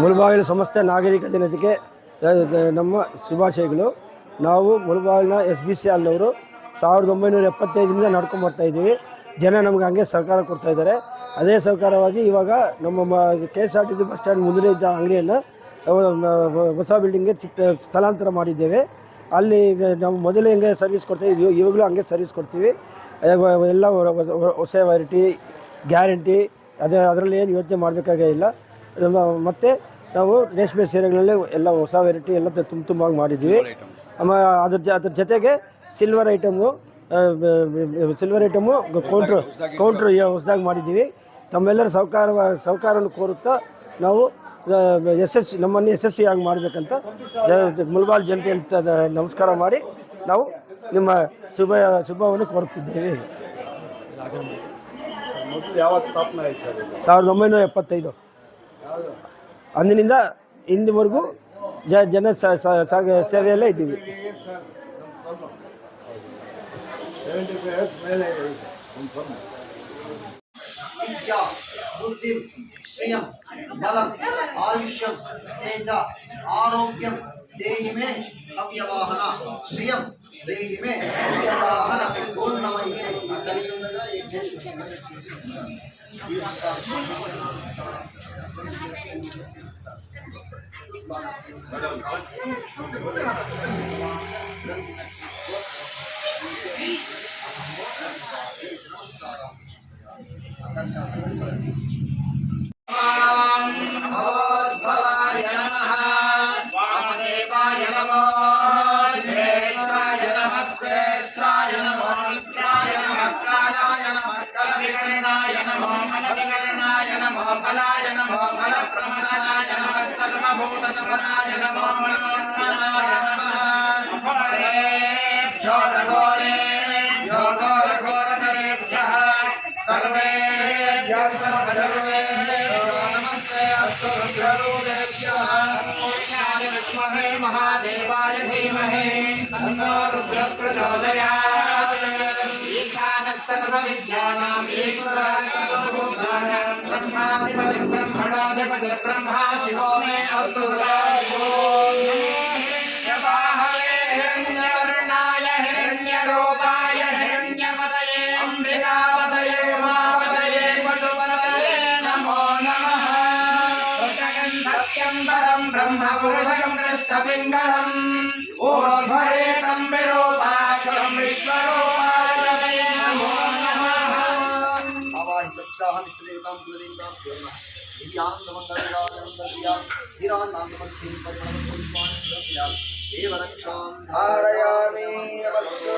ಮುಳಬಾಗಿಲು ಸಮಸ್ತ ನಾಗರಿಕ ಜನತೆಗೆ ನಮ್ಮ ಶುಭಾಶಯಗಳು. ನಾವು ಮುಳಬಾಗಿಲಿನ SBC ಹಾಲ್ನವರು 1975ರಿಂದ ನಡ್ಕೊಂಡು ಬರ್ತಾ ಇದ್ದೀವಿ. ಜನ ನಮ್ಗೆ ಹಂಗೆ ಸಹಕಾರ ಕೊಡ್ತಾ ಇದ್ದಾರೆ. ಅದೇ ಸಹಕಾರವಾಗಿ ಇವಾಗ ನಮ್ಮ KSRTC ಬಸ್ ಸ್ಟ್ಯಾಂಡ್ ಮುಂದೆ ಇದ್ದ ಅಂಗಡಿಯನ್ನು ಹೊಸ ಬಿಲ್ಡಿಂಗ್ಗೆ ಸ್ಥಳಾಂತರ ಮಾಡಿದ್ದೇವೆ. ಅಲ್ಲಿ ನಾವು ಮೊದಲೇ ಹೆಂಗೆ ಸರ್ವಿಸ್ ಕೊಡ್ತಾ ಇದ್ದೀವಿ ಇವಾಗಲೂ ಹಂಗೆ ಸರ್ವಿಸ್ ಕೊಡ್ತೀವಿ. ಎಲ್ಲ ಹೊಸ ವೆರೈಟಿ ಗ್ಯಾರಂಟಿ ಅದರಲ್ಲಿ ಏನು ಯೋಚನೆ ಮಾಡಬೇಕಾಗೇ ಇಲ್ಲ. ಮತ್ತು ನಾವು ರೇಷ್ಮೆ ಸೀರೆಗಳಲ್ಲಿ ಎಲ್ಲ ಹೊಸ ವೆರೈಟಿ ಎಲ್ಲ ತುಂಬಾಗಿ ಮಾಡಿದ್ದೀವಿ. ಅದ್ರ ಜೊತೆಗೆ ಸಿಲ್ವರ್ ಐಟಮು ಕೌಂಟ್ರು ಹೊಸದಾಗಿ ಮಾಡಿದ್ದೀವಿ. ತಮ್ಮೆಲ್ಲರ ಸಹಕಾರವನ್ನು ಕೋರುತ್ತಾ ನಾವು ನಮ್ಮನ್ನು ಯಶಸ್ವಿಯಾಗಿ ಮಾಡಬೇಕಂತ ಮುಳಬಾಗಿಲು ಜನತೆ ಅಂತ ನಮಸ್ಕಾರ ಮಾಡಿ ನಾವು ನಿಮ್ಮ ಶುಭವನ್ನು ಕೋರುತ್ತಿದ್ದೇವೆ. 1975 ಅಂದಿನಿಂದ ಇಂದಿವರೆಗೂ ಜನ ಸೇವೆಯಲ್ಲೇ ಇದ್ದೀವಿ. विद्या बुद्धिं श्रियं बलम् आयुष्यं तेज आरोग्यं देहि मे अव्यवाहन श्रियं देहि मे अव्यवाहन पूर्णमयते दर्शन दगा एक देश भवाय नमः वामदेवाय नमः ज्येष्ठाय नमः श्रेष्ठाय नमः मित्राय नमः कालाय नमः कलविकरणाय नमः मनविकरणाय नमः बलाय नमः बलप्रमदाय नमः सर्वभूततपनाय नमः मनोन्मनाय नमः हरेभ्यो घोरेभ्यो घोरघोरतरेभ्यः सर्वेभ्यः सर्वधर्मेभ्यो नमस्ते अस्तु रुद्ररूपेभ्यः विद्महे महादेवाय धीमहि तन्नो रुद्रः प्रचोदयात् ईशानः सर्वविद्यानाम् ईश्वरः सर्वभूतानां ब्रह्माधिपतिः ब्रह्मणाधिपतिः ब्रह्मा शिवो मे अस्तु यपाहवे हिरण्यवर्णाय हिरण्यरूपाय हिरण्यपतये अम्बिकापतये उमापतये पशुपतये नमो नमः सत्यं परं ब्रह्म पुरुषं कृष्णपिङ्गलम् ऊर्ध्वरेतं विरूपाक्षरं विश्वरूपाय नमो नमः आवाहितस्याहं इष्टदेवतां कुलदेवतां नमः दिव्यानन्दमण्डलानन्दस्य धीरानन्दमध्यं परिमलपुष्पाणि देवरक्षां धारयामि नमस्ते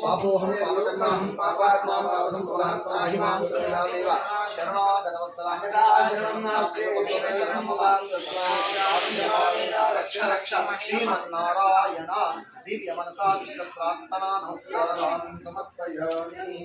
पापोहं पापकर्माहं पापात्मा पापसंभवः पराहिमां देव शरणागतवत्सलाम्यता शरणं नास्ति शरणं भवान् रक्ष रक्ष श्रीमन्नारायण दिव्य मनसा विष्णु प्रार्थना नमस्कारान् समर्पयामि।